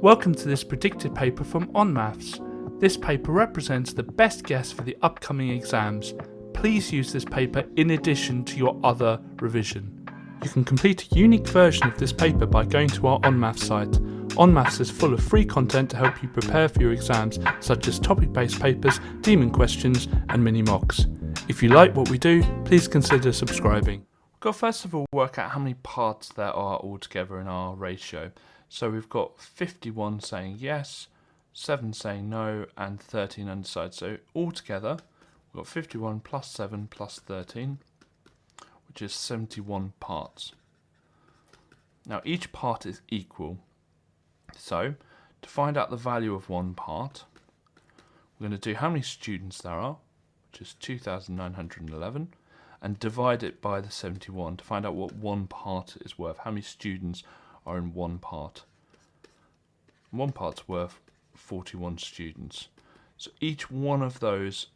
Welcome to this predicted paper from onmaths. This paper represents the best guess for the upcoming exams. Please use this paper in addition to your other revision. You can complete a unique version of this paper by going to our onmaths site. Onmaths is full of free content to help you prepare for your exams, such as topic-based papers, demon questions and mini mocks. If you like what we do, please consider subscribing. We've got to first of all work out how many parts there are altogether in our ratio. So we've got 51 saying yes, 7 saying no, and 13 undecided. So altogether, we've got 51 plus 7 plus 13, which is 71 parts. Now each part is equal. So to find out the value of one part, we're going to do how many students there are, which is 2,911, and divide it by the 71 to find out what one part is worth, how many students are in one part. One part's worth 41 students. So each one of those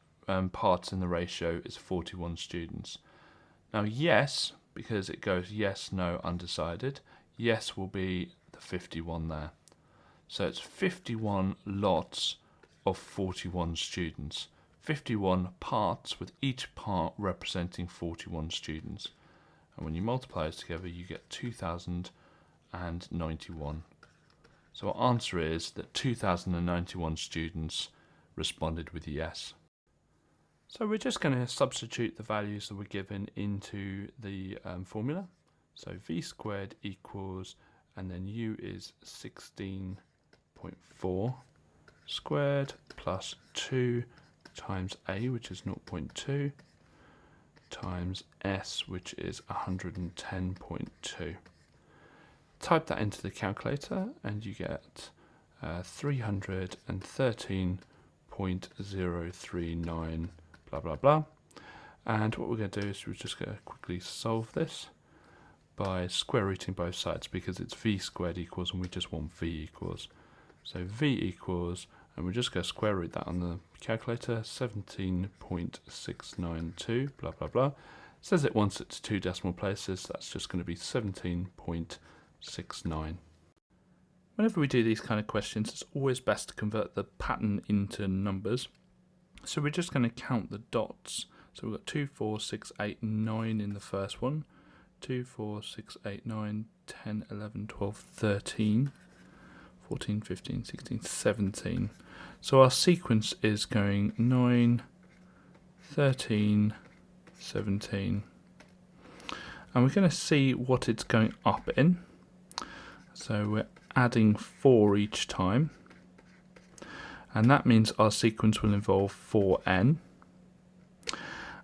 parts in the ratio is 41 students. Now yes, because it goes yes, no, undecided, yes will be the 51 there. So it's 51 lots of 41 students. 51 parts with each part representing 41 students. And when you multiply those together, you get 2,091. So our answer is that 2,091 students responded with yes. So we're just going to substitute the values that were given into the formula. So v squared equals, and then u is 16.4 squared plus 2 times a, which is 0.2, times s, which is 110.2. Type that into the calculator and you get 313.039 blah blah blah. And what we're going to do is we're just going to quickly solve this by square rooting both sides, because it's v squared equals and we just want v equals. So v equals, and we're just going to square root that on the calculator, 17.692 blah blah blah. It says it wants it to two decimal places, that's just going to be 17.69. Whenever we do these kind of questions, it's always best to convert the pattern into numbers. So we're just going to count the dots. So we've got 2, 4, 6, 8, 9 in the first one, 2, 4, 6, 8, 9, 10, 11, 12, 13, 14, 15, 16, 17. So our sequence is going 9, 13, 17. And we're going to see what it's going up in. So we're adding 4 each time. And that means our sequence will involve 4n.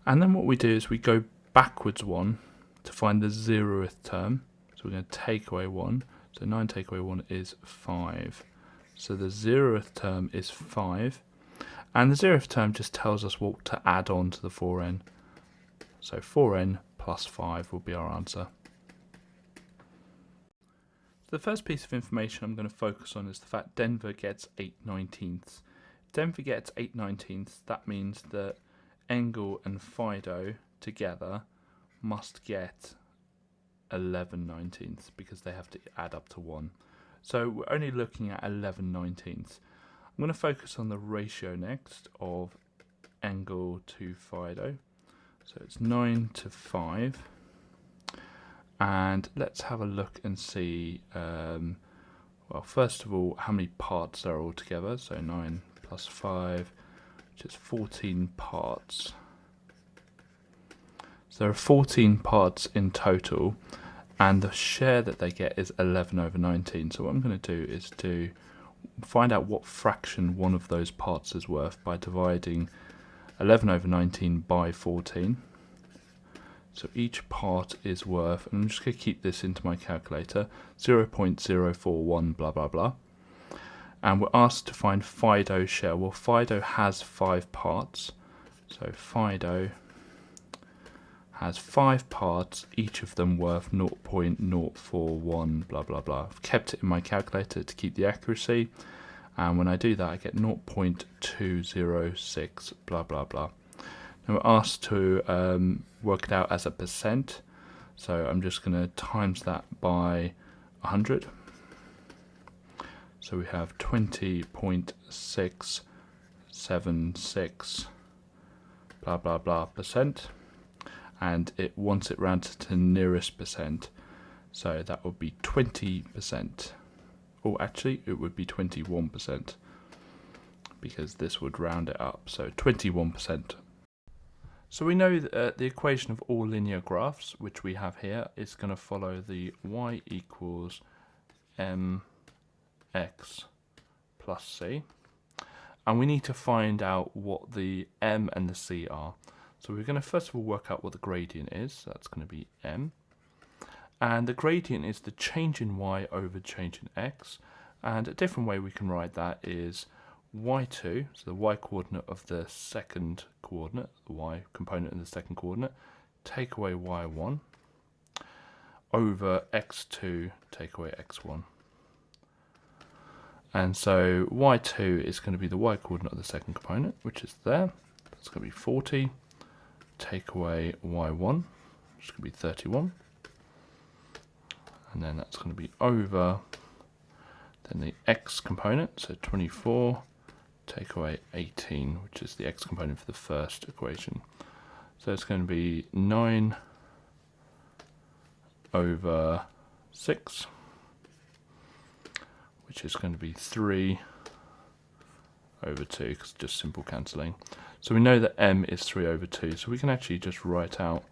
And then what we do is we go backwards 1 to find the 0th term. So we're going to take away 1. So 9 take away 1 is 5. So the 0th term is 5. And the 0th term just tells us what to add on to the 4n. So 4n plus 5 will be our answer. The first piece of information I'm going to focus on is the fact Denver gets 8/19. Denver gets 8/19, that means that Engel and Fido together must get 11/19 because they have to add up to 1. So we're only looking at 11/19. I'm going to focus on the ratio next of Engel to Fido. So it's 9 to 5. And let's have a look and see, well, first of all, how many parts there are all together. So 9 plus 5, which is 14 parts. So there are 14 parts in total, and the share that they get is 11/19. So what I'm going to do is to find out what fraction one of those parts is worth by dividing 11/19 by 14. So each part is worth, and I'm just going to keep this into my calculator, 0.041 blah blah blah. And we're asked to find Fido's share. Well, Fido has 5 parts. So Fido has 5 parts, each of them worth 0.041 blah blah blah. I've kept it in my calculator to keep the accuracy. And when I do that, I get 0.206 blah blah blah. Now we're asked to work it out as a percent, so I'm just going to times that by 100. So we have 20.676 blah blah blah percent, and it wants it rounded to the nearest percent, so that would be 20%. Oh, actually it would be 21%, because this would round it up, so 21%. So we know that the equation of all linear graphs, which we have here, is going to follow the y equals mx plus c. And we need to find out what the m and the c are. So we're going to first of all work out what the gradient is. So that's going to be m. And the gradient is the change in y over change in x. And a different way we can write that is y2, so the y coordinate of the second coordinate, the y component in the second coordinate, take away y1, over x2, take away x1. And so y2 is going to be the y coordinate of the second component, which is there. That's going to be 40, take away y1, which is going to be 31. And then that's going to be over then the x component, so 24, take away 18, which is the x component for the first equation. So it's going to be 9 over 6, which is going to be 3 over 2, because just simple cancelling. So we know that m is 3 over 2, so we can actually just write out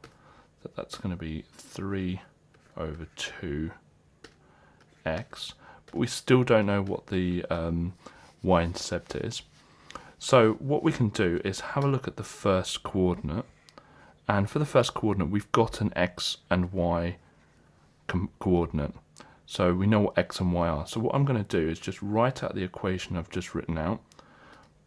that that's going to be 3 over 2x, but we still don't know what the y-intercept is. So what we can do is have a look at the first coordinate, and for the first coordinate we've got an x and y coordinate, so we know what x and y are. So what I'm going to do is just write out the equation I've just written out,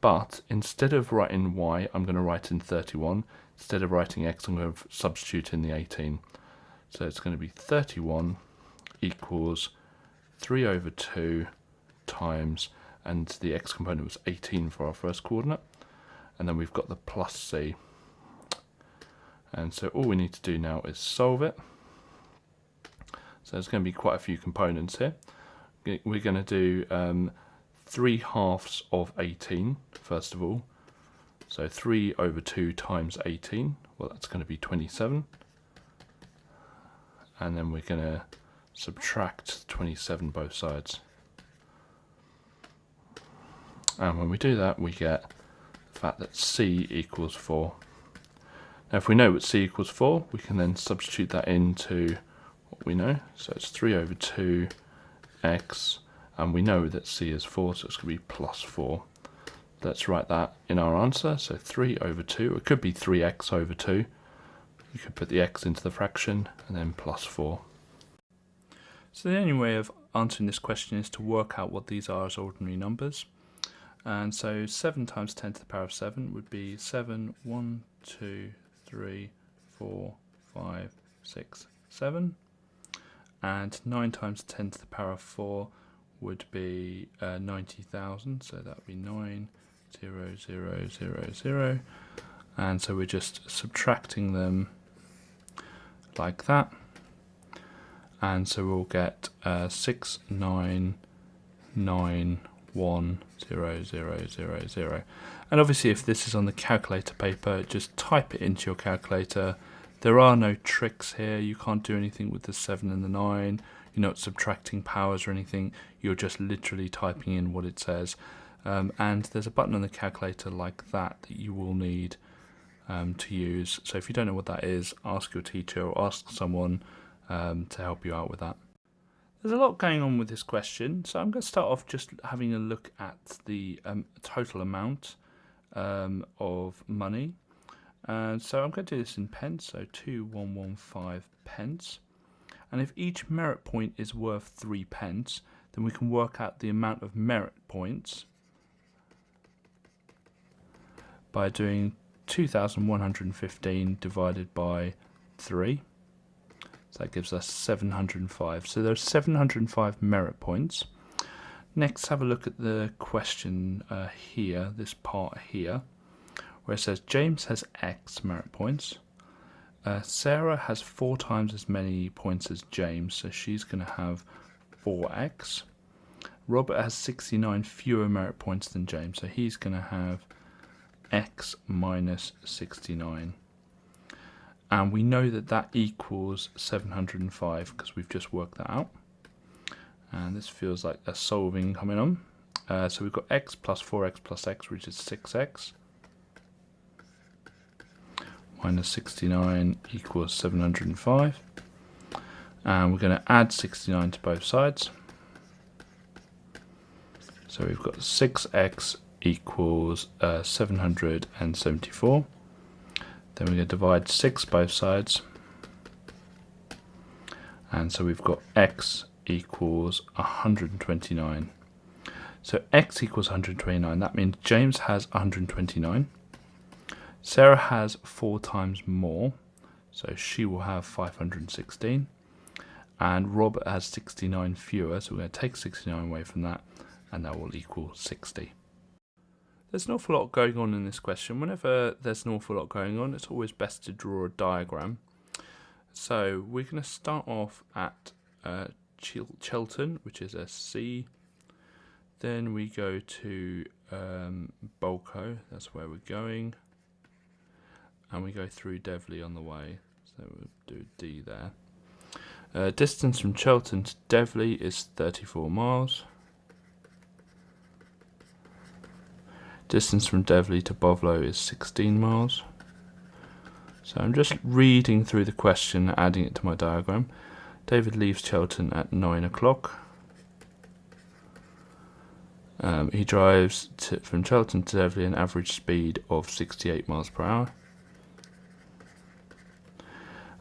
but instead of writing y I'm going to write in 31, instead of writing x I'm going to substitute in the 18. So it's going to be 31 equals 3 over 2 times, and the x component was 18 for our first coordinate, and then we've got the plus c. And so all we need to do now is solve it. So there's going to be quite a few components here. We're going to do 3/2 of 18 first of all. So 3 over 2 times 18, well that's going to be 27. And then we're going to subtract 27 both sides. And when we do that, we get the fact that c equals 4. Now if we know what c equals 4, we can then substitute that into what we know. So it's 3 over 2x, and we know that c is 4, so it's going to be plus 4. Let's write that in our answer. So 3 over 2, it could be 3x over 2. You could put the x into the fraction, and then plus 4. So the only way of answering this question is to work out what these are as ordinary numbers. And so 7 times 10 to the power of 7 would be 7, 1, 2, 3, 4, 5, 6, 7. And 9 times 10 to the power of 4 would be 90,000. So that would be 9, 0, 0, 0, 0. And so we're just subtracting them like that. And so we'll get 6, 9, 9, 1, 0, 0, 0, 0. And obviously if this is on the calculator paper, just type it into your calculator. There are no tricks here. You can't do anything with the 7 and the 9. You're not subtracting powers or anything. You're just literally typing in what it says. And there's a button on the calculator like that that you will need to use. So if you don't know what that is, ask your teacher or ask someone to help you out with that. There's a lot going on with this question, so I'm going to start off just having a look at the total amount of money. So I'm going to do this in pence, so 2,115 pence. And if each merit point is worth 3 pence, then we can work out the amount of merit points by doing 2,115 divided by 3. So that gives us 705. So there's 705 merit points. Next, have a look at the question here, this part here, where it says James has X merit points. Sarah has 4 times as many points as James, so she's going to have 4x. Robert has 69 fewer merit points than James, so he's going to have x minus 69. And we know that that equals 705 because we've just worked that out. And this feels like a solving coming on. So we've got x plus 4x plus x, which is 6x. Minus 69 equals 705. And we're going to add 69 to both sides. So we've got 6x equals 774. Then we're going to divide 6 both sides. And so we've got x equals 129. So x equals 129. That means James has 129. Sarah has 4 times more, so she will have 516. And Robert has 69 fewer, so we're going to take 69 away from that, and that will equal 60. There's an awful lot going on in this question. Whenever there's an awful lot going on, it's always best to draw a diagram. So we're going to start off at Chelton, which is a C. Then we go to Bolko, that's where we're going. And we go through Devley on the way, so we'll do D there. Distance from Chelton to Devley is 34 miles. Distance from Devley to Bovlow is 16 miles. So I'm just reading through the question, adding it to my diagram. David leaves Chelton at 9 o'clock. He drives from Chelton to Devley an average speed of 68 miles per hour.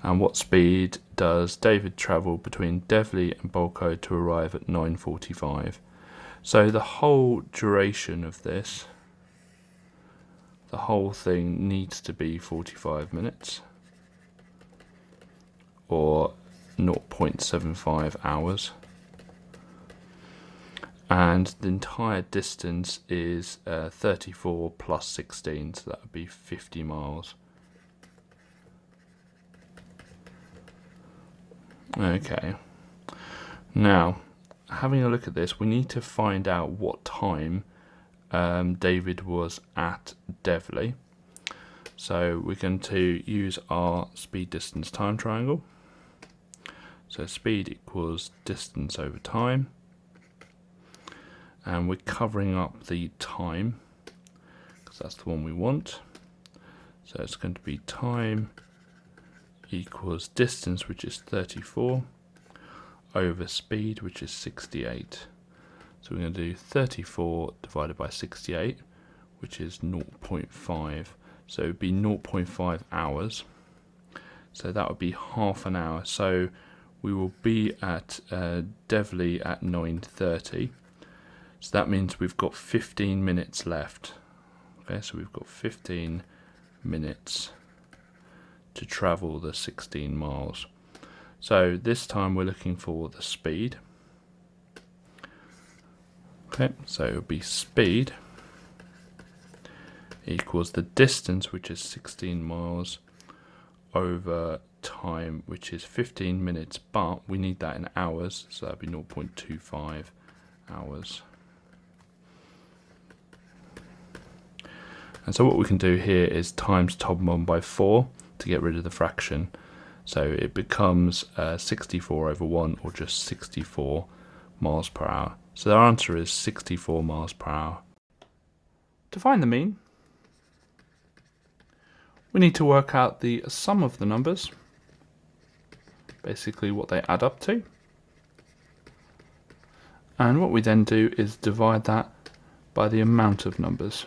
And what speed does David travel between Devley and Bolko to arrive at 9:45? So the whole duration of this, the whole thing needs to be 45 minutes or 0.75 hours. And the entire distance is 34 plus 16, so that would be 50 miles. Okay, now having a look at this, we need to find out what time David was at Devley. So we're going to use our speed distance time triangle. So speed equals distance over time, and we're covering up the time because that's the one we want. So it's going to be time equals distance, which is 34, over speed, which is 68. So we're going to do 34 divided by 68, which is 0.5. So it would be 0.5 hours. So that would be half an hour. So we will be at Devley at 9:30. So that means we've got 15 minutes left. Okay, so we've got 15 minutes to travel the 16 miles. So this time we're looking for the speed. Okay, so it would be speed equals the distance, which is 16 miles, over time, which is 15 minutes, but we need that in hours, so that would be 0.25 hours. And so what we can do here is times top 1 by 4 to get rid of the fraction. So it becomes 64 over 1, or just 64 miles per hour. So our answer is 64 miles per hour. To find the mean, we need to work out the sum of the numbers, basically what they add up to. And what we then do is divide that by the amount of numbers.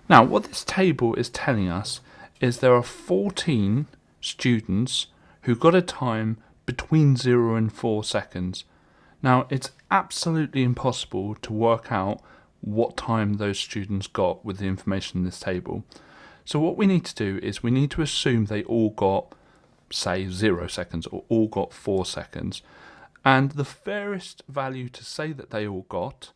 Now, what this table is telling us is there are 14 students who got a time between 0 and 4 seconds. Now, it's absolutely impossible to work out what time those students got with the information in this table. So what we need to do is we need to assume they all got, say, 0 seconds, or all got 4 seconds. And the fairest value to say that they all got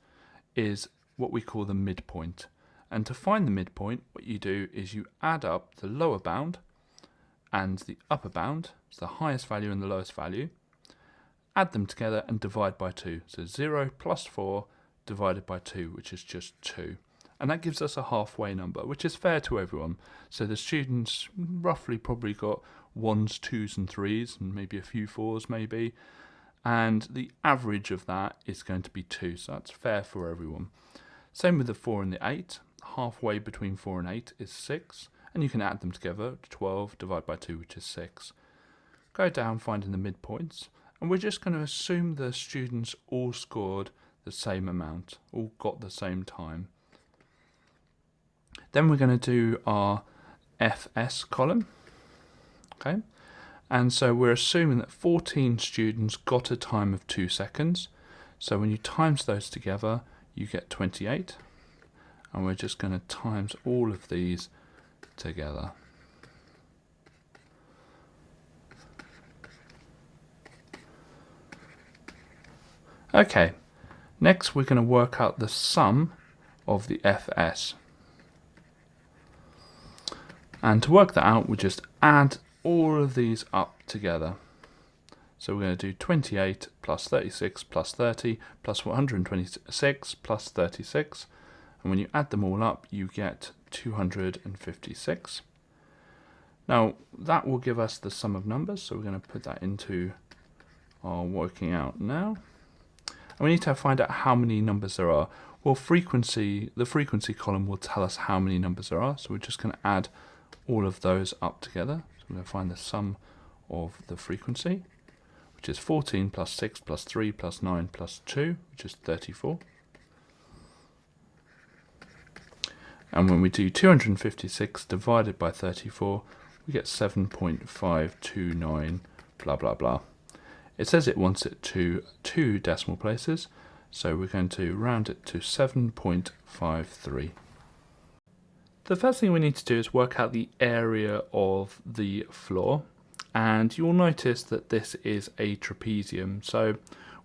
is what we call the midpoint. And to find the midpoint, what you do is you add up the lower bound and the upper bound, so the highest value and the lowest value, add them together and divide by 2. So 0 plus 4 divided by 2, which is just 2. And that gives us a halfway number, which is fair to everyone. So the students roughly probably got 1s, 2s and 3s, and maybe a few 4s maybe. And the average of that is going to be 2, so that's fair for everyone. Same with the 4 and the 8. Halfway between 4 and 8 is 6. And you can add them together, 12 divided by 2, which is 6. Go down, finding the midpoints. And we're just going to assume the students all scored the same amount, all got the same time. Then we're going to do our FS column. Okay, and so we're assuming that 14 students got a time of 2 seconds. So when you times those together, you get 28. And we're just going to times all of these together. Okay, next we're going to work out the sum of the FS. And to work that out, we just add all of these up together. So we're going to do 28 plus 36 plus 30 plus 126 plus 36. And when you add them all up, you get 256. Now, that will give us the sum of numbers. So we're going to put that into our working out now. And we need to find out how many numbers there are. Well, the frequency column will tell us how many numbers there are. So we're just going to add all of those up together. So we're going to find the sum of the frequency, which is 14 plus 6 plus 3 plus 9 plus 2, which is 34. And when we do 256 divided by 34, we get 7.529 blah blah blah. It says it wants it to 2 decimal places, so we're going to round it to 7.53. The first thing we need to do is work out the area of the floor, and you'll notice that this is a trapezium. So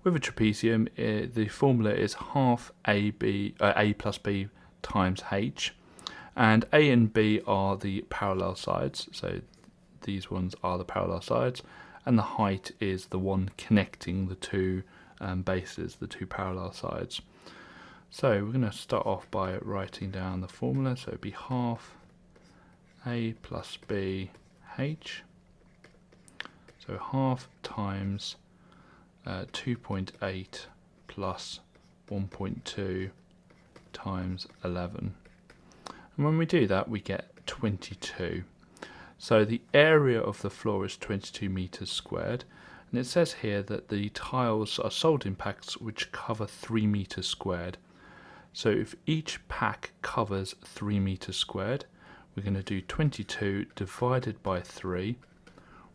with a trapezium, the formula is half A plus B times H, and A and B are the parallel sides, so these ones are the parallel sides, and the height is the one connecting the two bases, the two parallel sides. So we're going to start off by writing down the formula, so it'd be half A plus B H, so half times 2.8 plus 1.2 times 11. And when we do that, we get 22. So the area of the floor is 22 meters squared. And it says here that the tiles are sold in packs which cover 3 meters squared. So if each pack covers 3 meters squared, we're going to do 22 divided by 3,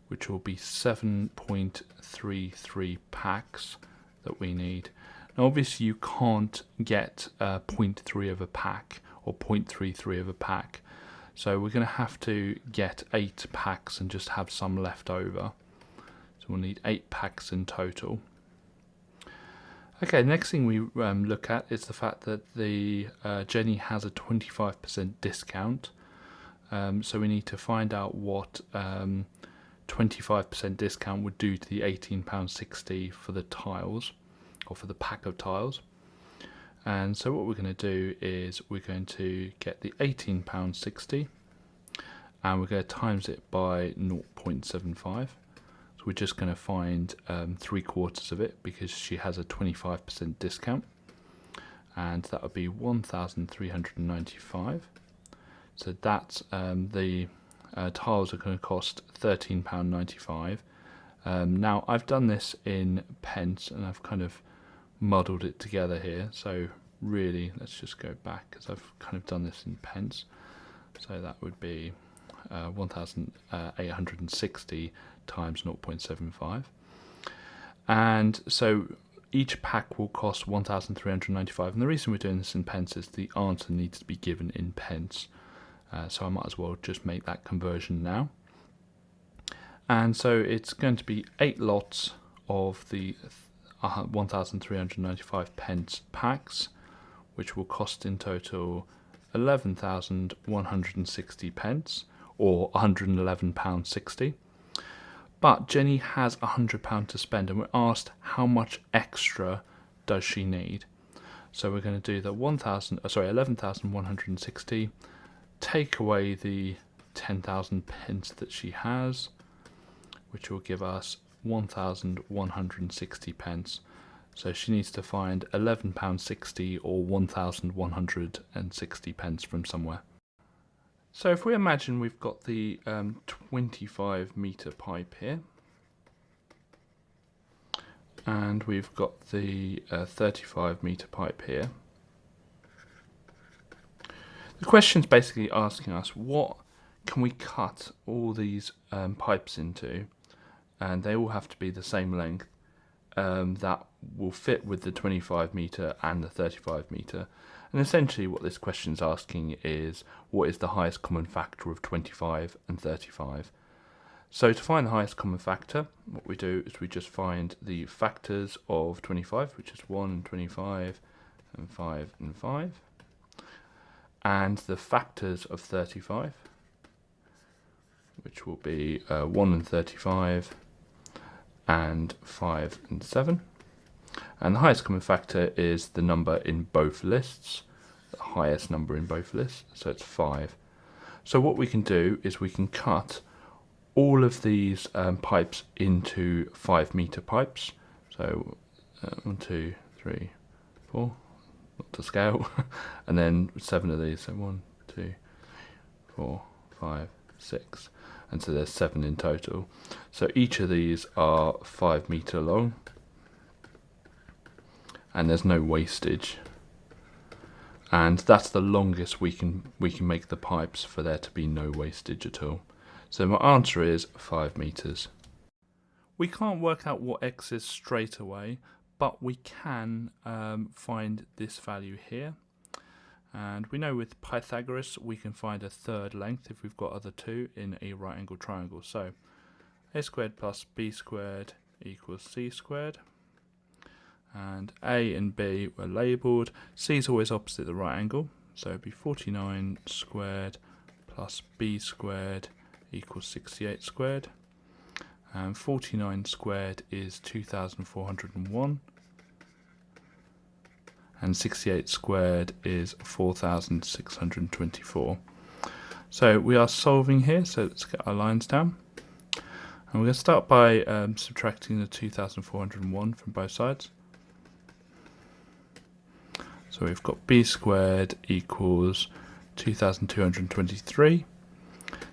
which will be 7.33 packs that we need. Now obviously you can't get 0.3 of a pack or 0.33 of a pack. So we're going to have to get 8 packs and just have some left over. So we'll need 8 packs in total. Okay, next thing we look at is the fact that the Jenny has a 25% discount. So we need to find out what 25% discount would do to the £18.60 for the tiles, or for the pack of tiles. And so what we're going to do is we're going to get the £18.60 and we're going to times it by 0.75. So we're just going to find 3/4 of it because she has a 25% discount, and that would be 1,395. So that's the tiles are going to cost £13.95. Now I've done this in pence and I've kind of muddled it together here, so really let's just go back because I've kind of done this in pence. So that would be 1,860 times 0.75, and so each pack will cost 1,395, and the reason we're doing this in pence is the answer needs to be given in pence, so I might as well just make that conversion now. And so it's going to be 8 lots of the 1,395 pence packs, which will cost in total 11,160 pence, or £111.60. But Jenny has £100 to spend, and we're asked how much extra does she need. So we're going to do the 11,160, take away the 10,000 pence that she has, which will give us 1,160 pence. So she needs to find £11.60 or 1,160 pence from somewhere. So if we imagine we've got the 25 metre pipe here, and we've got the 35 metre pipe here. The question's basically asking us what can we cut all these pipes into, and they all have to be the same length that will fit with the 25 metre and the 35 metre. And essentially what this question is asking is, what is the highest common factor of 25 and 35? So to find the highest common factor, what we do is we just find the factors of 25, which is 1 and 25 and 5 and 5, and the factors of 35, which will be 1 and 35 and 5 and 7. And the highest common factor is the number in both lists, the highest number in both lists, so it's 5. So what we can do is we can cut all of these pipes into 5 metre pipes. So 1, 2, 3, 4, not to scale, and then 7 of these, so 1, 2, 4, 5, 6, and so there's 7 in total. So each of these are 5 metre long, and there's no wastage, and that's the longest we can make the pipes for there to be no wastage at all. So my answer is 5 metres. We can't work out what x is straight away, but we can find this value here, and we know with Pythagoras we can find a third length if we've got other two in a right angled triangle. So a squared plus b squared equals c squared, and A and B were labelled. C is always opposite the right angle, so it'd be 49 squared plus B squared equals 68 squared, and 49 squared is 2,401, and 68 squared is 4,624. So we are solving here, so let's get our lines down. And we're going to start by subtracting the 2,401 from both sides. So we've got b squared equals 2,223.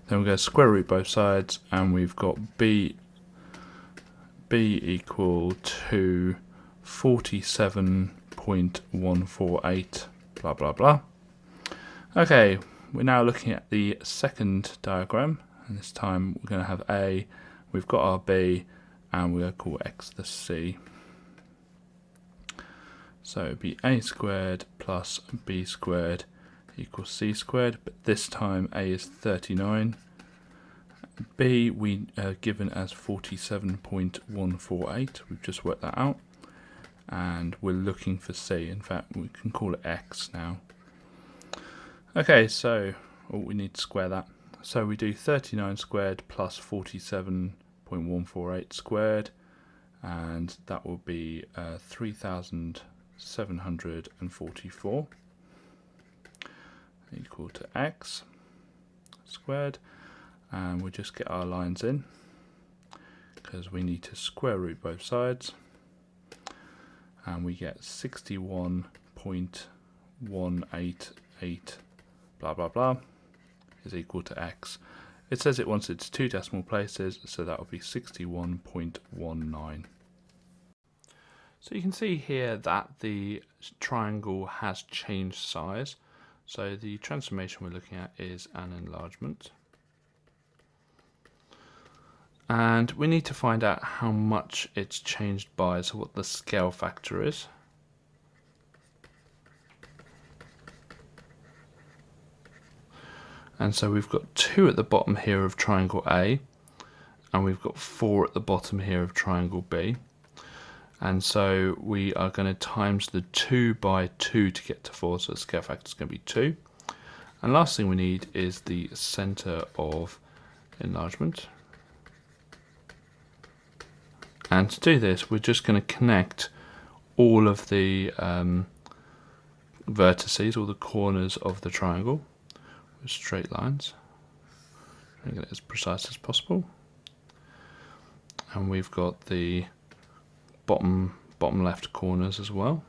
Then we're going to square root both sides, and we've got b equal to 47.148, blah blah blah. Okay, we're now looking at the second diagram, and this time we're going to have A, we've got our B, and we're going to call x the C. So it'd be a squared plus b squared equals c squared, but this time a is 39. B we are given as 47.148, we've just worked that out, and we're looking for c. In fact, we can call it x now. Okay, so we need to square that. So we do 39 squared plus 47.148 squared, and that will be 3,744 equal to x squared, and we'll just get our lines in because we need to square root both sides, and we get 61.188 blah blah blah is equal to x. It says it wants its two decimal places, so that will be 61.19. So you can see here that the triangle has changed size. So the transformation we're looking at is an enlargement. And we need to find out how much it's changed by, so what the scale factor is. And so we've got 2 at the bottom here of triangle A, and we've got 4 at the bottom here of triangle B. And so we are going to times the 2 by 2 to get to 4, so the scale factor is going to be 2. And last thing we need is the center of enlargement. And to do this, we're just going to connect all of the vertices, all the corners of the triangle with straight lines. And get it as precise as possible. And we've got the bottom left corners as well.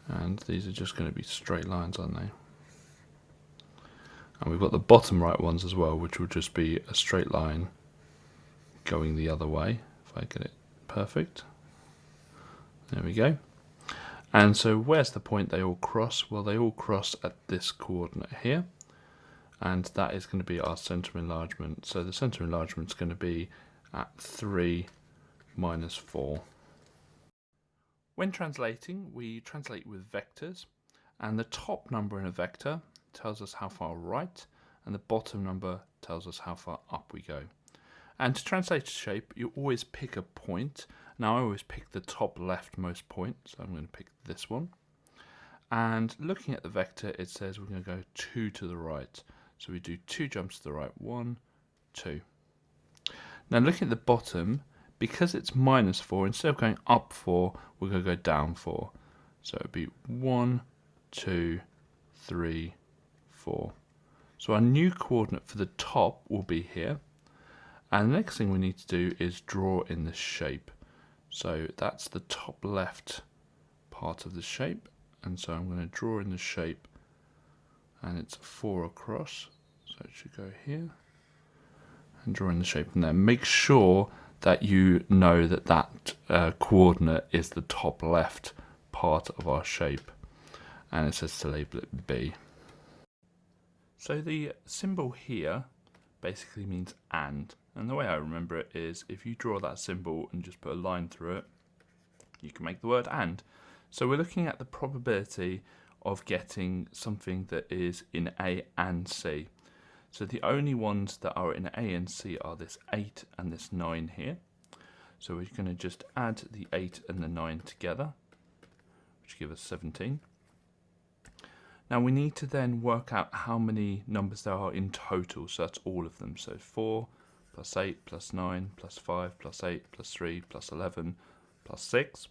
And these are just going to be straight lines, aren't they? And we've got the bottom right ones as well, which will just be a straight line going the other way, if I get it perfect. There we go. And so where's the point they all cross? Well, they all cross at this coordinate here, and that is going to be our centre enlargement. So the centre enlargement is going to be at 3 minus 4. When translating, we translate with vectors, and the top number in a vector tells us how far right, and the bottom number tells us how far up we go. And to translate a shape, you always pick a point. Now I always pick the top leftmost point, so I'm going to pick this one. And looking at the vector, it says we're going to go 2 to the right. So we do 2 jumps to the right, 1, 2. Now looking at the bottom, because it's minus 4, instead of going up 4, we're going to go down 4. So it would be 1, 2, 3, 4. So our new coordinate for the top will be here. And the next thing we need to do is draw in the shape. So that's the top left part of the shape. And so I'm going to draw in the shape, and it's 4 across. So it should go here. And draw in the shape in there. Make sure that you know that that coordinate is the top left part of our shape. And it says to label it B. So the symbol here basically means and the way I remember it is if you draw that symbol and just put a line through it, you can make the word and. So we're looking at the probability of getting something that is in A and C. So the only ones that are in A and C are this 8 and this 9 here. So we're going to just add the 8 and the 9 together, which give us 17. Now we need to then work out how many numbers there are in total, so that's all of them. So 4 plus 8 plus 9 plus 5 plus 8 plus 3 plus 11 plus 6.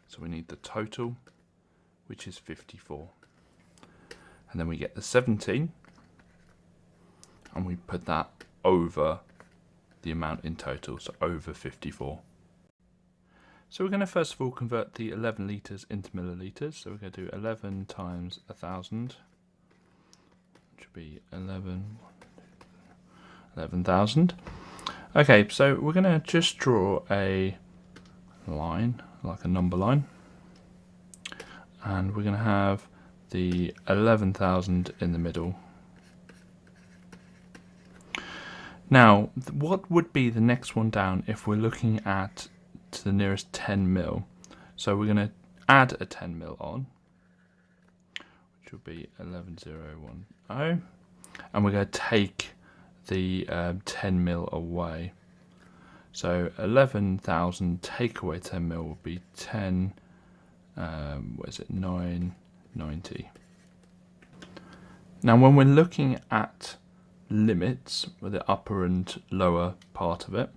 So we need the total, which is 54. And then we get the 17, and we put that over the amount in total, so over 54. So we're going to first of all convert the 11 litres into millilitres. So we're going to do 11 times 1,000, which would be 11,000. Okay, so we're going to just draw a line, like a number line. And we're going to have the 11,000 in the middle. Now, what would be the next one down if we're looking at to the nearest 10 mil? So we're going to add a 10 mil on, which will be 11,010, and we're going to take the 10 mil away. So 11,000 take away 10 mil will be 10, 990. Now when we're looking at limits, with the upper and lower part of it,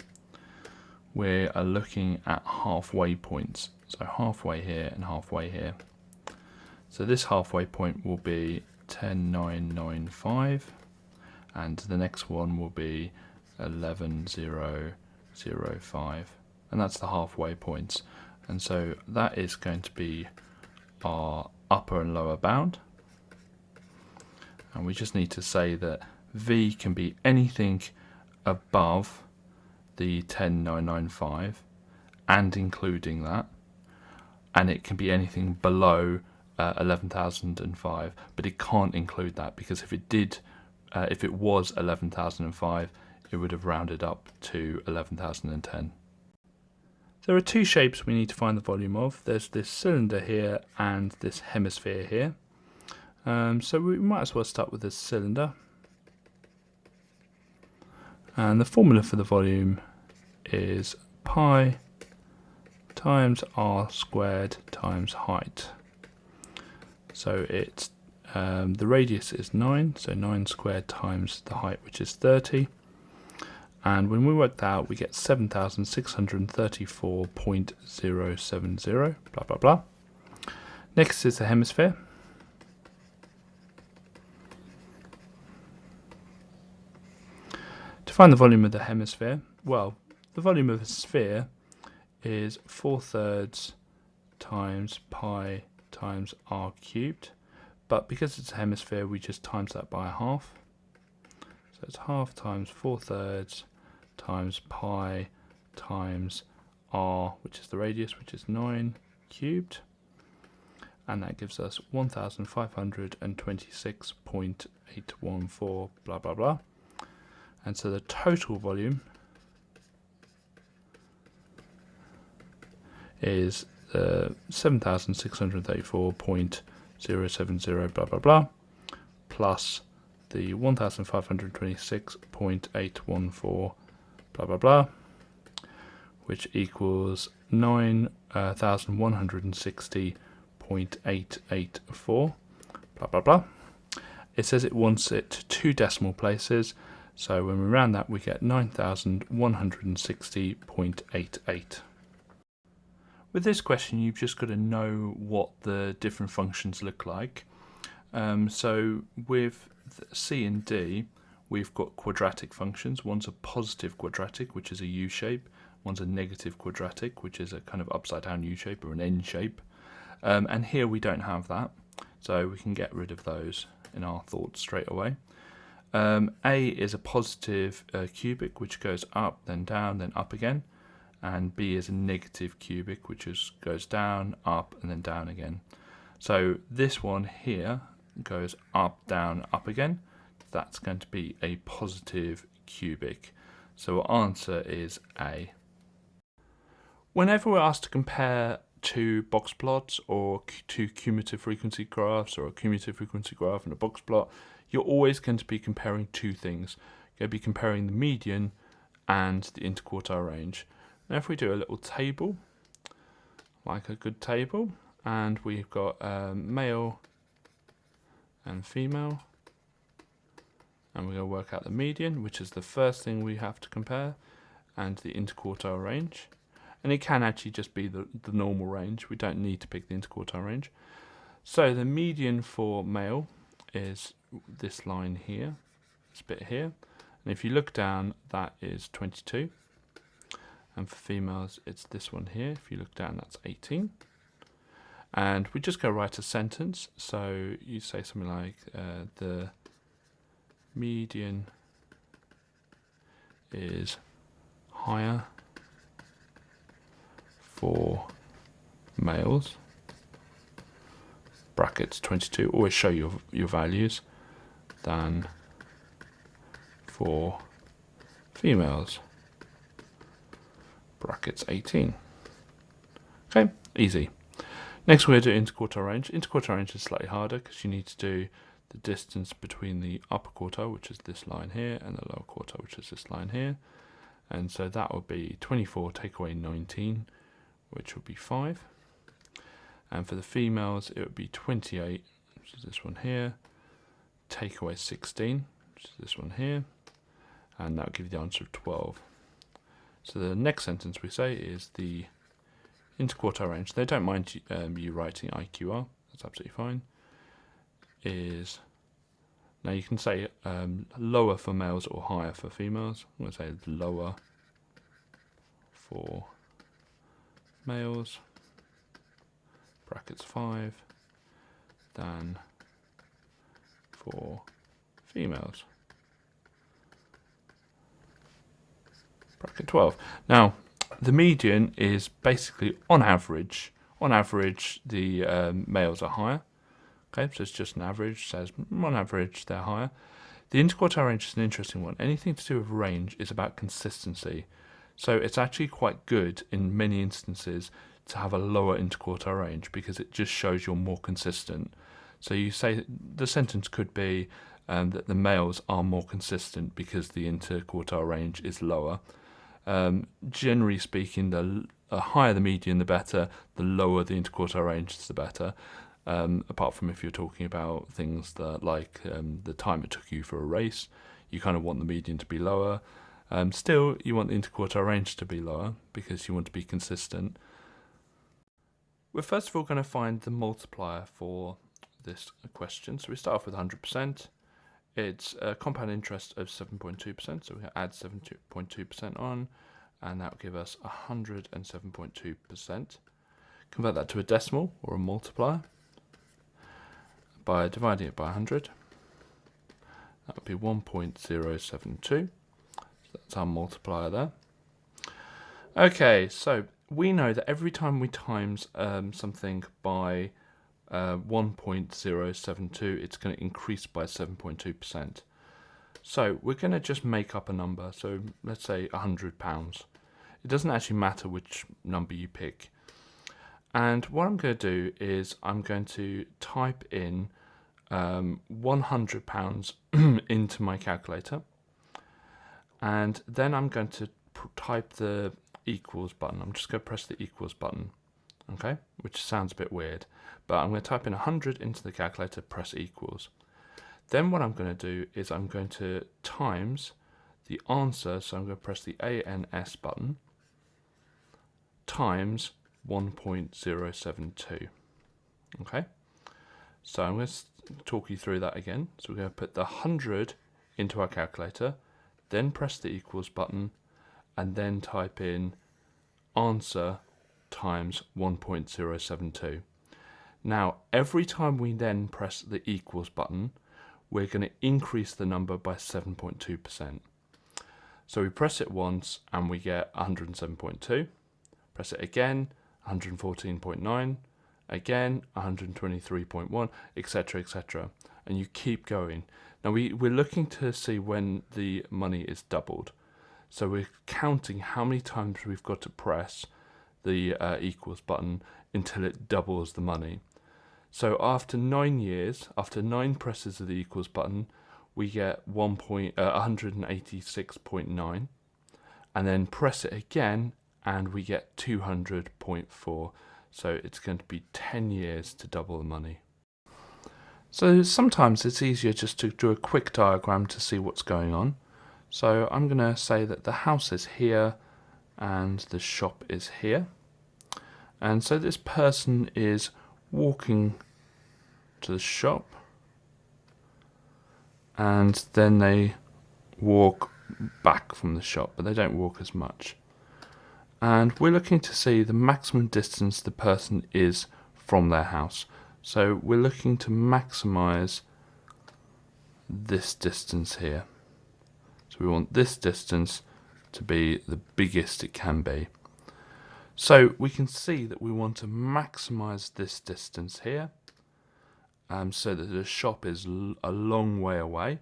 we are looking at halfway points. So halfway here and halfway here. So this halfway point will be 10,995, and the next one will be 11,005, and that's the halfway points. And so that is going to be our upper and lower bound. And we just need to say that V can be anything above the 10,995 and including that, and it can be anything below 11,005, but it can't include that, because if it was 11,005, it would have rounded up to 11,010. There are two shapes we need to find the volume of. There's this cylinder here and this hemisphere here. So we might as well start with this cylinder. And the formula for the volume is pi times r squared times height. So it's The radius is 9, so 9 squared times the height, which is 30. And when we work that out, we get 7,634.070, blah, blah, blah. Next is the hemisphere. To find the volume of the hemisphere, well, the volume of a sphere is 4/3 times pi times r cubed. But because it's a hemisphere, we just times that by a half. So it's half times 4/3 times pi times r, which is the radius, which is 9 cubed. And that gives us 1,526.814, blah, blah, blah. And so the total volume is 7,634.070, blah, blah, blah, plus the 1,526.814, blah, blah, blah, which equals 9,160.884, blah, blah, blah. It says it wants it to 2 decimal places, so when we round that, we get 9,160.88. With this question, you've just got to know what the different functions look like. So with C and D, we've got quadratic functions. One's a positive quadratic, which is a U shape. One's a negative quadratic, which is a kind of upside down U shape or an N shape. And here we don't have that, so we can get rid of those in our thoughts straight away. A is a positive cubic, which goes up, then down, then up again. And B is a negative cubic, which goes down, up, and then down again. So this one here goes up, down, up again. That's going to be a positive cubic. So our answer is A. Whenever we're asked to compare two box plots or two cumulative frequency graphs or a cumulative frequency graph and a box plot, you're always going to be comparing two things. You're going to be comparing the median and the interquartile range. Now if we do a little table, like a good table, and we've got male and female, and we're going to work out the median, which is the first thing we have to compare, and the interquartile range. And it can actually just be the normal range. We don't need to pick the interquartile range. So the median for male is this line here, this bit here. And if you look down, that is 22. And for females, it's this one here. If you look down, that's 18. And we just go write a sentence. So you say something like the median is higher for males, brackets 22, always show your values, than for females, brackets 18. Okay, easy. Next we're going to do interquartile range. Interquartile range is slightly harder because you need to do the distance between the upper quartile, which is this line here, and the lower quartile, which is this line here. And so that would be 24 take away 19, which would be 5. And for the females, it would be 28, which is this one here, take away 16, which is this one here, and that would give you the answer of 12. So the next sentence we say is the interquartile range. They don't mind you writing IQR, that's absolutely fine. Is, now you can say lower for males or higher for females. I'm going to say lower for males, brackets 5, than for females, bracket 12. Now, the median is basically on average the males are higher. Okay, so it's just an average, says on average they're higher. The interquartile range is an interesting one. Anything to do with range is about consistency. So it's actually quite good in many instances to have a lower interquartile range because it just shows you're more consistent. So you say the sentence could be that the males are more consistent because the interquartile range is lower. Generally speaking, the higher the median, the better. The lower the interquartile range, the better. apart from if you're talking about things that like the time it took you for a race, you kind of want the median to be lower. Still, you want the interquartile range to be lower because you want to be consistent. We're first of all going to find the multiplier for this question. So we start off with 100%. It's a compound interest of 7.2%, so we can add 7.2% on, and that will give us 107.2%. Convert that to a decimal or a multiplier by dividing it by 100. That would be 1.072. So that's our multiplier there. Okay, so we know that every time we times something by 1.072, it's going to increase by 7.2%. So we're going to just make up a number. So let's say £100. It doesn't actually matter which number you pick. And what I'm going to do is I'm going to type in £100 into my calculator. And then I'm going to type the equals button. I'm just going to press the equals button, okay, which sounds a bit weird, but I'm going to type in 100 into the calculator, press equals. Then what I'm going to do is I'm going to times the answer, so I'm going to press the ANS button, times 1.072. Okay, so I'm going to talk you through that again. So we're going to put the 100 into our calculator, then press the equals button, and then type in answer times 1.072. Now, every time we then press the equals button, we're going to increase the number by 7.2%. So we press it once and we get 107.2. Press it again, 114.9. Again, 123.1, etc., etc. And you keep going. Now, we're looking to see when the money is doubled. So we're counting how many times we've got to press the equals button until it doubles the money. So after 9 years, after 9 presses of the equals button, we get 186.9, and then press it again and we get 200.4. So it's going to be 10 years to double the money. So sometimes it's easier just to do a quick diagram to see what's going on. So I'm going to say that the house is here and the shop is here. And so this person is walking to the shop and then they walk back from the shop, but they don't walk as much. And we're looking to see the maximum distance the person is from their house. So we're looking to maximize this distance here. So we want this distance to be the biggest it can be. So we can see that we want to maximize this distance here, so that the shop is a long way away.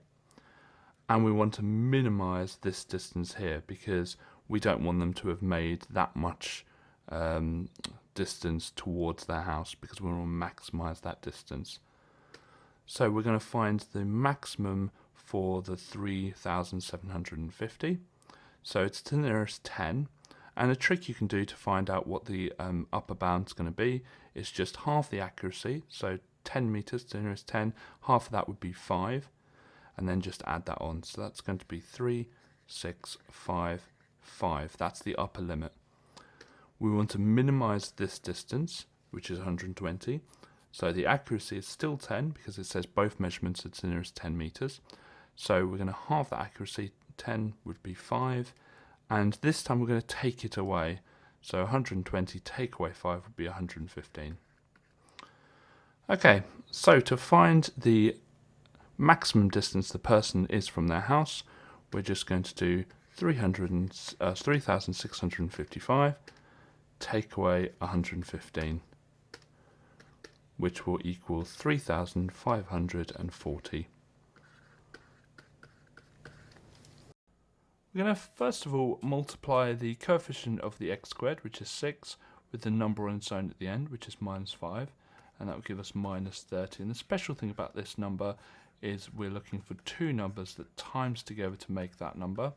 And we want to minimize this distance here because we don't want them to have made that much distance towards their house, because we want to maximize that distance. So we're going to find the maximum for the 3,750. So it's to the nearest 10. And a trick you can do to find out what the upper bound is going to be is just half the accuracy. So 10 meters to the nearest 10, half of that would be 5. And then just add that on. So that's going to be 3, 6, 5, 5. That's the upper limit. We want to minimize this distance, which is 120. So the accuracy is still 10 because it says both measurements are to the nearest 10 meters. So we're going to halve that accuracy. 10 would be 5. And this time we're going to take it away. So 120 take away 5 would be 115. Okay, so to find the maximum distance the person is from their house, we're just going to do 3,655 take away 115, which will equal 3,540. We're going to first of all multiply the coefficient of the x squared, which is 6, with the number on its own at the end, which is minus 5, and that will give us minus 30. And the special thing about this number is we're looking for two numbers that times together to make that number,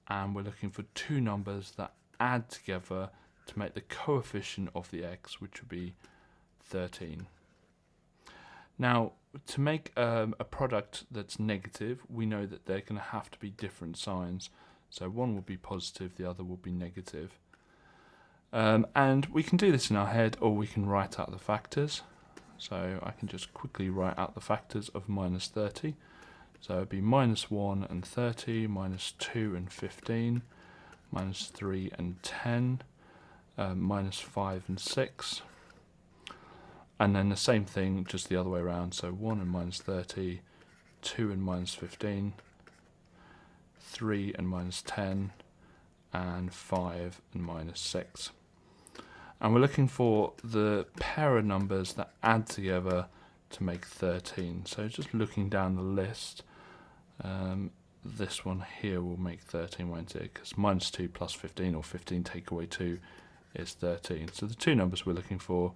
and we're looking for two numbers that add together to make the coefficient of the x, which would be 13. Now, to make a product that's negative, we know that they're going to have to be different signs. So one will be positive, the other will be negative. And we can do this in our head, or we can write out the factors. So I can just quickly write out the factors of minus 30. So it would be minus 1 and 30, minus 2 and 15, minus 3 and 10, minus 5 and 6. And then the same thing, just the other way around. So 1 and minus 30, 2 and minus 15, 3 and minus 10, and 5 and minus 6. And we're looking for the pair of numbers that add together to make 13. So just looking down the list, this one here will make 13, won't it? Because minus 2 plus 15, or 15 take away 2, is 13. So the two numbers we're looking for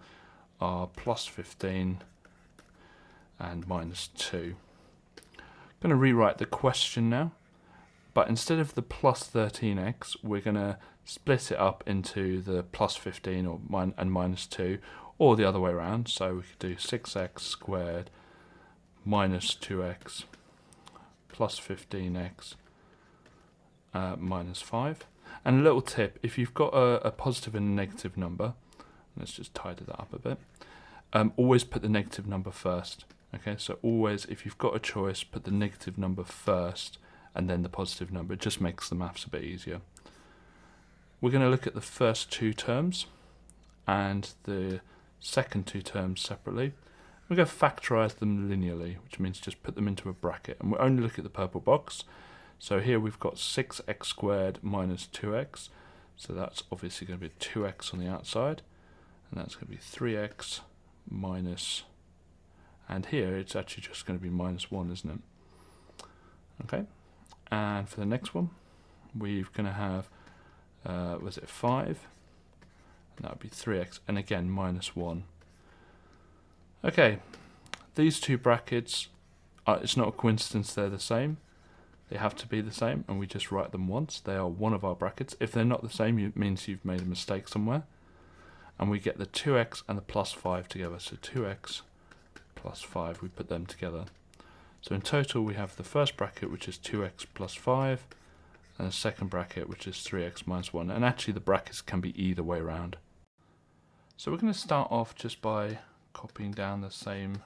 are plus 15 and minus 2. I'm going to rewrite the question now, but instead of the plus 13x, we're going to split it up into the plus 15 and minus 2, or the other way around. So we could do 6x squared minus 2x plus 15x minus 5. And a little tip, if you've got a positive and a negative number, let's just tidy that up a bit, always put the negative number first. Okay, so always, if you've got a choice, put the negative number first and then the positive number. It just makes the maths a bit easier. We're going to look at the first two terms and the second two terms separately. We're going to factorise them linearly, which means just put them into a bracket. And we'll only look at the purple box. So here we've got 6x squared minus 2x. So that's obviously going to be 2x on the outside. And that's going to be 3x minus, and here it's actually just going to be minus 1, isn't it? Okay. And for the next one, we're going to have, was it 5? And that would be 3x, and again, minus 1. Okay, these two brackets, it's not a coincidence they're the same. They have to be the same, and we just write them once. They are one of our brackets. If they're not the same, it means you've made a mistake somewhere. And we get the 2x and the plus 5 together. So 2x plus 5, we put them together. So in total, we have the first bracket, which is 2x plus 5, and the second bracket, which is 3x minus 1. And actually, the brackets can be either way around. So we're going to start off just by copying down the same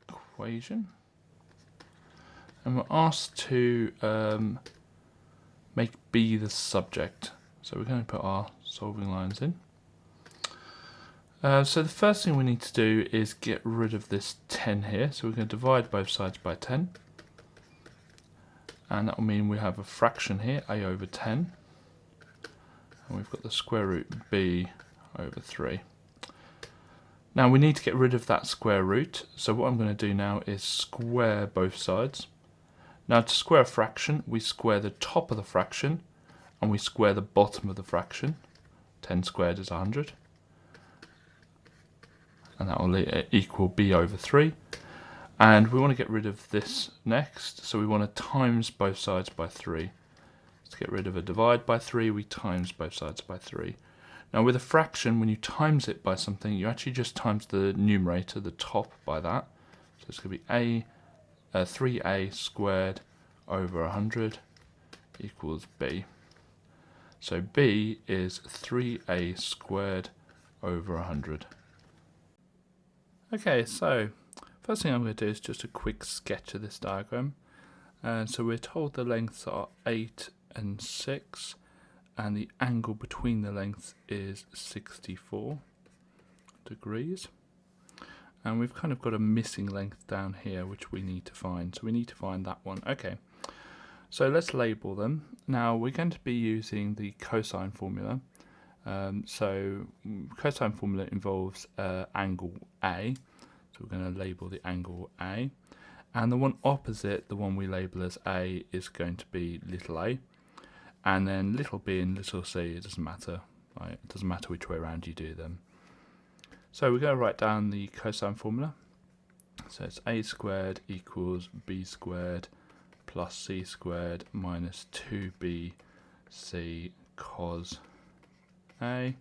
equation. And we're asked to make B the subject. So we're going to put our solving lines in. So the first thing we need to do is get rid of this 10 here. So we're going to divide both sides by 10. And that will mean we have a fraction here, a over 10. And we've got the square root b over 3. Now we need to get rid of that square root. So what I'm going to do now is square both sides. Now to square a fraction, we square the top of the fraction and we square the bottom of the fraction. 10 squared is 100. And that will equal b over 3. And we want to get rid of this next, so we want to times both sides by 3. To get rid of a divide by 3, we times both sides by 3. Now with a fraction, when you times it by something, you actually just times the numerator, the top, by that. So it's going to be 3a squared over 100 equals b. So b is 3a squared over 100. Okay, so first thing I'm going to do is just a quick sketch of this diagram. So we're told the lengths are 8 and 6, and the angle between the lengths is 64 degrees. And we've kind of got a missing length down here which we need to find. So we need to find that one. Okay, so let's label them. Now we're going to be using the cosine formula. So cosine formula involves angle A. So we're going to label the angle A. And the one opposite, the one we label as A, is going to be little a. And then little b and little c, it doesn't matter. Right? It doesn't matter which way around you do them. So we're going to write down the cosine formula. So it's a squared equals b squared plus c squared minus 2bc cos a.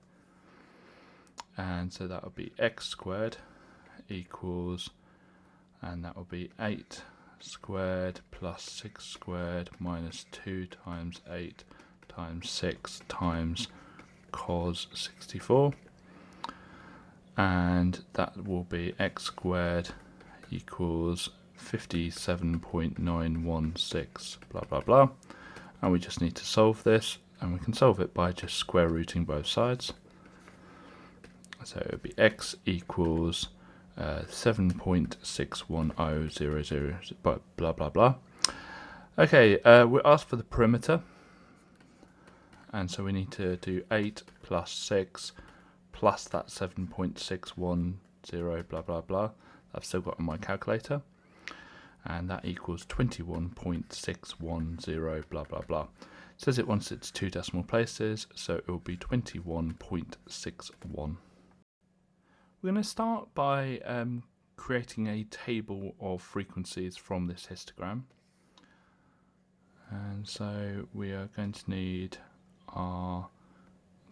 and so that would be x squared equals, and that will be 8 squared plus 6 squared minus 2 times 8 times 6 times cos 64, and that will be x squared equals 57.916 blah blah blah, and we just need to solve this, and we can solve it by just square rooting both sides. So it would be x equals 7.61000 blah blah blah. Okay, we're asked for the perimeter, and so we need to do 8 plus 6 plus that 7.610 blah blah blah. I've still got on my calculator, and that equals 21.610 blah blah blah. It says it wants its 2 decimal places, so it will be 21.61. We're going to start by creating a table of frequencies from this histogram. And so we are going to need our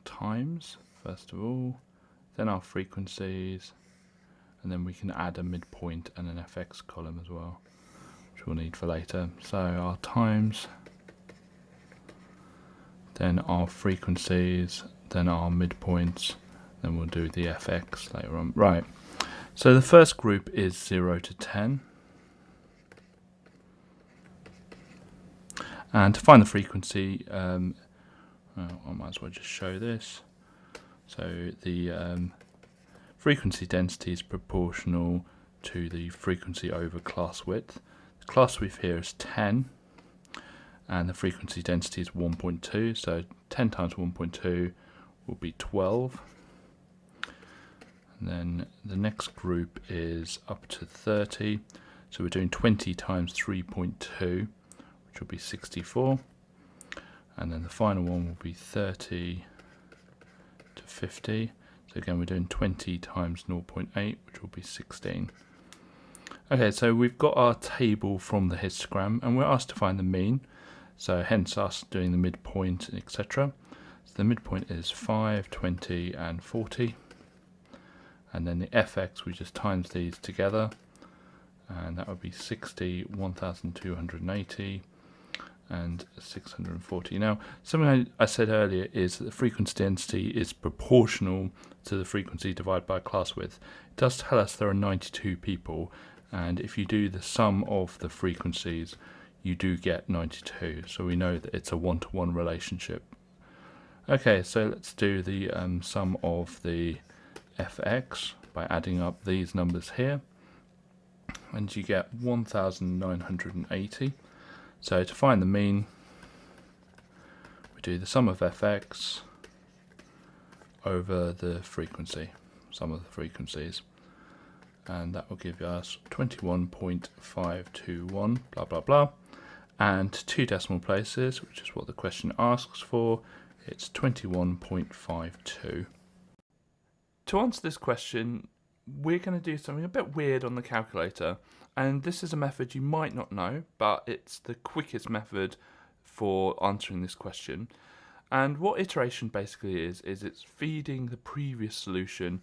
times, first of all, then our frequencies, and then we can add a midpoint and an fx column as well, which we'll need for later. So our times, then our frequencies, then our midpoints, then we'll do the fx later on. Right, so the first group is 0 to 10. And to find the frequency, well, I might as well just show this. So the frequency density is proportional to the frequency over class width. The class width here is 10, and the frequency density is 1.2, so 10 times 1.2 will be 12. And then the next group is up to 30, so we're doing 20 times 3.2, which will be 64. And then the final one will be 30 to 50. So again, we're doing 20 times 0.8, which will be 16. Okay, so we've got our table from the histogram, and we're asked to find the mean. So hence us doing the midpoint, etc. So the midpoint is 5, 20, and 40. And then the fx, we just times these together, and that would be 60, 1280, and 640. Now, something I said earlier is that the frequency density is proportional to the frequency divided by class width. It does tell us there are 92 people, and if you do the sum of the frequencies, you do get 92. So we know that it's a one-to-one relationship. Okay, so let's do the sum of the fx by adding up these numbers here, and you get 1980. So to find the mean, we do the sum of fx over the frequency, sum of the frequencies, and that will give us 21.521 blah blah blah, and 2 decimal places, which is what the question asks for. It's 21.52. To answer this question, we're going to do something a bit weird on the calculator, and this is a method you might not know, but it's the quickest method for answering this question. And what iteration basically is it's feeding the previous solution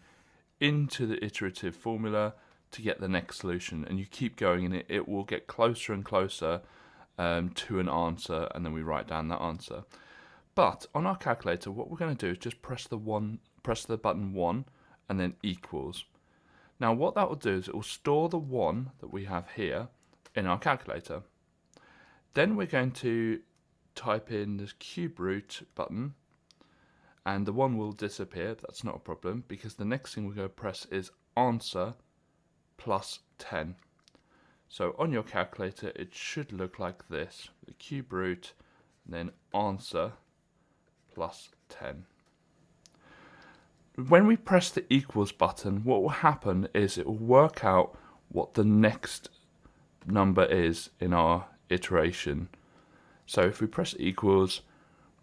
into the iterative formula to get the next solution, and you keep going, and it will get closer and closer to an answer, and then we write down that answer. But on our calculator, what we're going to do is just press the button 1 and then equals. Now what that will do is it will store the 1 that we have here in our calculator. Then we're going to type in the cube root button, and the 1 will disappear. That's not a problem, because the next thing we're going to press is answer plus 10. So on your calculator it should look like this: the cube root, and then answer plus 10. When we press the equals button, what will happen is it will work out what the next number is in our iteration. So if we press equals,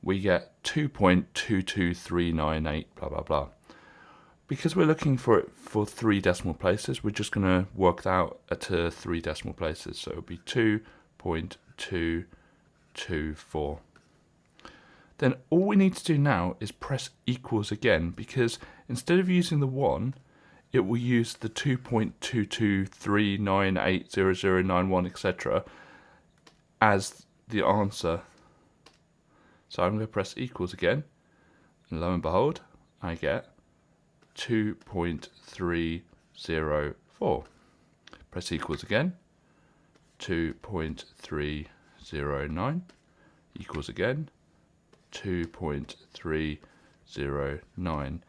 we get 2.22398 blah blah blah. Because we're looking for it for 3 decimal places, we're just going to work that out to 3 decimal places. So it'll be 2.224. then all we need to do now is press equals again, because instead of using the 1, it will use the 2.223980091, etc. as the answer. So I'm going to press equals again, and lo and behold, I get 2.304. Press equals again, 2.309 equals again, 2.309.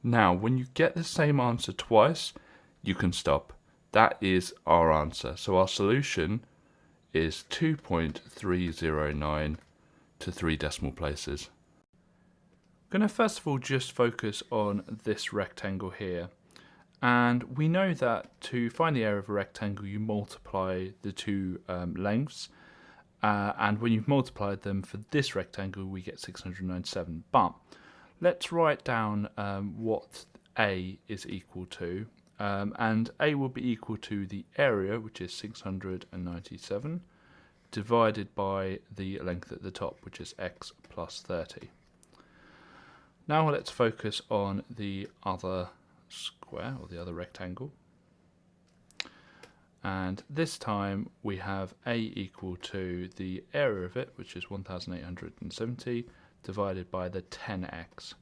Now, when you get the same answer twice, you can stop. That is our answer. So our solution is 2.309 to 3 decimal places. I'm going to first of all just focus on this rectangle here. And we know that to find the area of a rectangle, you multiply the two lengths. And when you've multiplied them for this rectangle, we get 697. But let's write down what A is equal to. And A will be equal to the area, which is 697, divided by the length at the top, which is x plus 30. Now let's focus on the other square, or the other rectangle. And this time we have A equal to the area of it, which is 1870, divided by the 10x.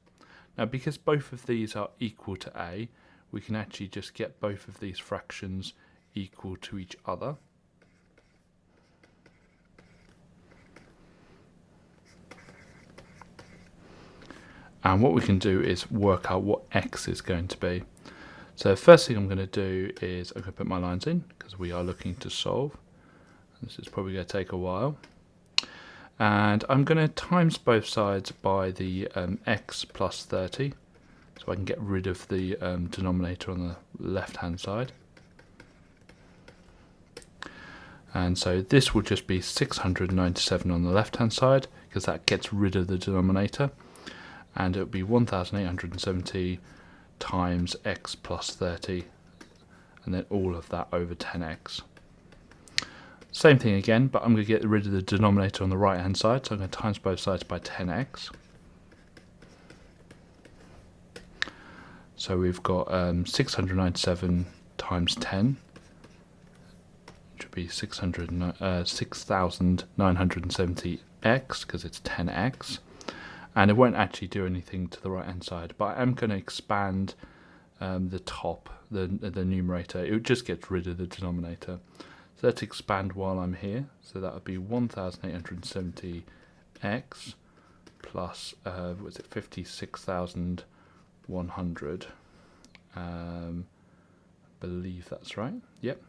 Now, because both of these are equal to A, we can actually just get both of these fractions equal to each other. And what we can do is work out what x is going to be. So first thing I'm going to do is I'm going to put my lines in, because we are looking to solve. This is probably going to take a while. And I'm going to times both sides by the x plus 30, so I can get rid of the denominator on the left hand side. And so this will just be 697 on the left hand side, because that gets rid of the denominator. And it will be 1870 times x plus 30, and then all of that over 10x. Same thing again, but I'm going to get rid of the denominator on the right hand side, so I'm going to times both sides by 10x. So we've got 697 times 10, which would be 6,970x, because it's 10x. And it won't actually do anything to the right hand side, but I am going to expand the top, the numerator. It just gets rid of the denominator. So let's expand while I'm here. So that would be 1870x plus, was it 56,100? I believe that's right. Yep.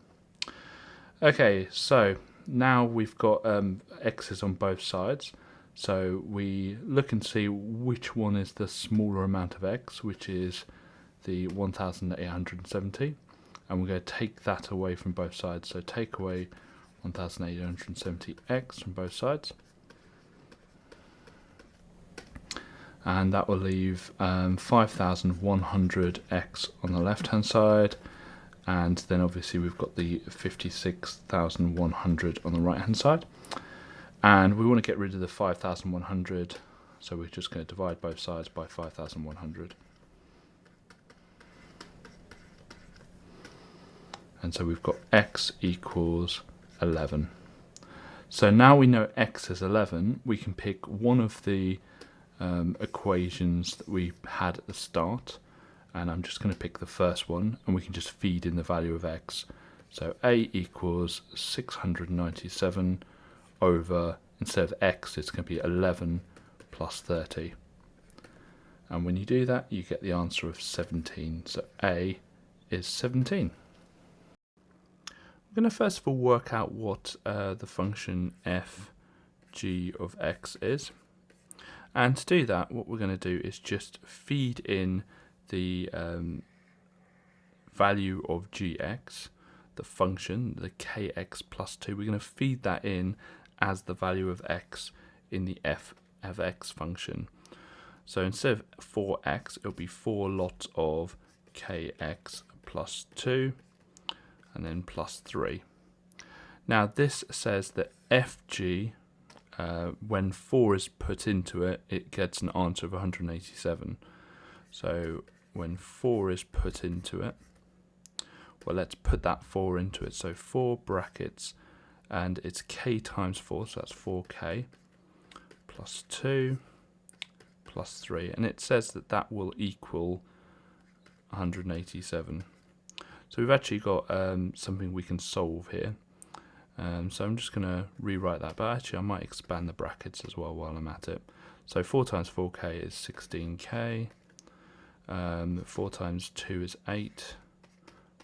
Okay, so now we've got x's on both sides. So we look and see which one is the smaller amount of x, which is the 1870, and we're going to take that away from both sides. So take away 1870x from both sides, and that will leave 5100x on the left hand side, and then obviously we've got the 56,100 on the right hand side. And we want to get rid of the 5,100, so we're just going to divide both sides by 5,100. And so we've got x equals 11. So now we know x is 11, we can pick one of the equations that we had at the start, and I'm just going to pick the first one, and we can just feed in the value of x. So a equals 697 over, instead of x, it's going to be 11 plus 30. And when you do that, you get the answer of 17. So A is 17. We're going to first of all work out what the function f g of x is. And to do that, what we're going to do is just feed in the value of gx, the function, the kx plus 2. We're going to feed that in as the value of x in the f of x function. So instead of 4x, it'll be 4 lots of kx plus 2 and then plus 3. Now this says that fg when 4 is put into it, it gets an answer of 187. So when 4 is put into it, well, let's put that 4 into it. So 4 brackets, and it's k times 4, so that's 4k, plus 2, plus 3. And it says that that will equal 187. So we've actually got something we can solve here. So I'm just going to rewrite that, but actually I might expand the brackets as well while I'm at it. So 4 times 4k is 16k, 4 times 2 is 8,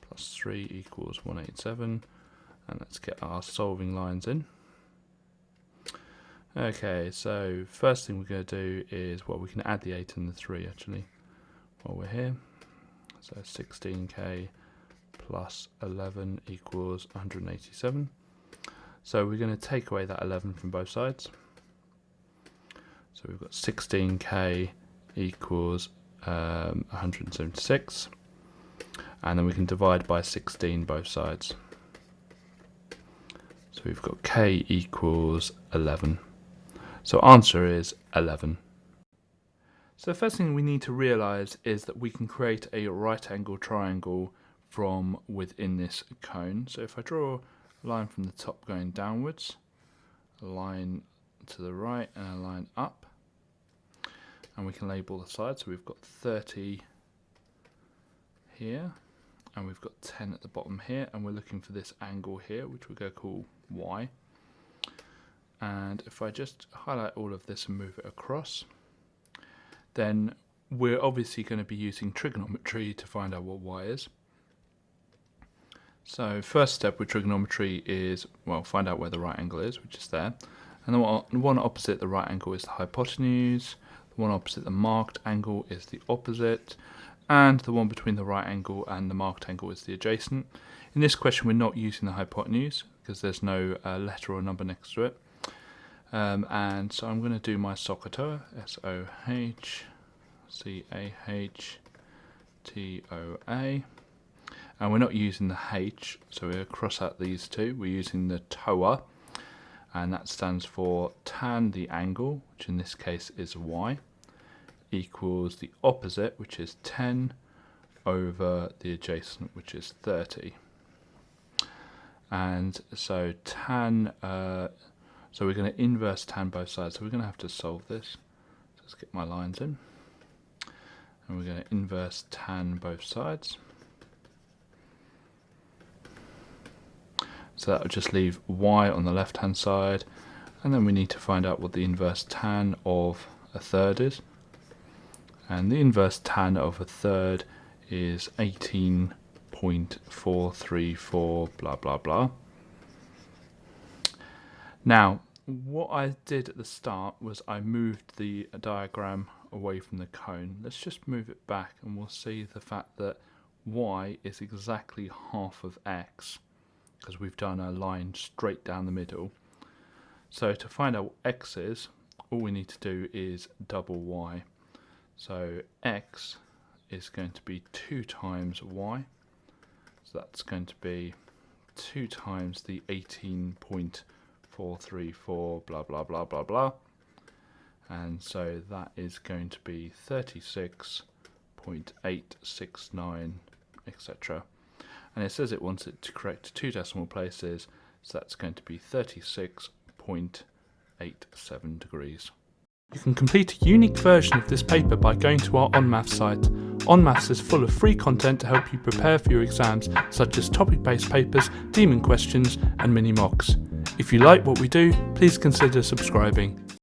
plus 3 equals 187, and let's get our solving lines in. Okay, so first thing we're going to do is, well, we can add the 8 and the 3 actually while we're here. So 16k plus 11 equals 187. So we're going to take away that 11 from both sides. So we've got 16k equals 176. And then we can divide by 16 both sides. So we've got k equals 11. So answer is 11. So the first thing we need to realise is that we can create a right angle triangle from within this cone. So if I draw a line from the top going downwards, a line to the right and a line up, and we can label the sides. So we've got 30 here, and we've got 10 at the bottom here, and we're looking for this angle here, which we're going to call y. And if I just highlight all of this and move it across, then we're obviously going to be using trigonometry to find out what y is. So first step with trigonometry is, well, find out where the right angle is, which is there. And the one opposite the right angle is the hypotenuse. The one opposite the marked angle is the opposite. And the one between the right angle and the marked angle is the adjacent. In this question, we're not using the hypotenuse because there's no letter or number next to it. And so I'm going to do my SOHCAHTOA, SOHCAHTOA. And we're not using the H, so we're going to cross out these two. We're using the TOA, and that stands for tan the angle, which in this case is y, equals the opposite, which is 10, over the adjacent, which is 30. And so tan, so we're going to inverse tan both sides, so we're going to have to solve this. So let's get my lines in. And we're going to inverse tan both sides. So that will just leave y on the left hand side, and then we need to find out what the inverse tan of a third is. And the inverse tan of a third is 18.434 blah blah blah. Now, what I did at the start was I moved the diagram away from the cone. Let's just move it back and we'll see the fact that y is exactly half of x, because we've done a line straight down the middle. So to find out what x is, all we need to do is double y. So x is going to be 2 times y. So that's going to be 2 times the 18.434 blah blah blah blah blah. And so that is going to be 36.869, etc. And it says it wants it to correct 2 decimal places, so that's going to be 36.87 degrees. You can complete a unique version of this paper by going to our onmaths site. Onmaths is full of free content to help you prepare for your exams, such as topic-based papers, demon questions, and mini mocks. If you like what we do, please consider subscribing.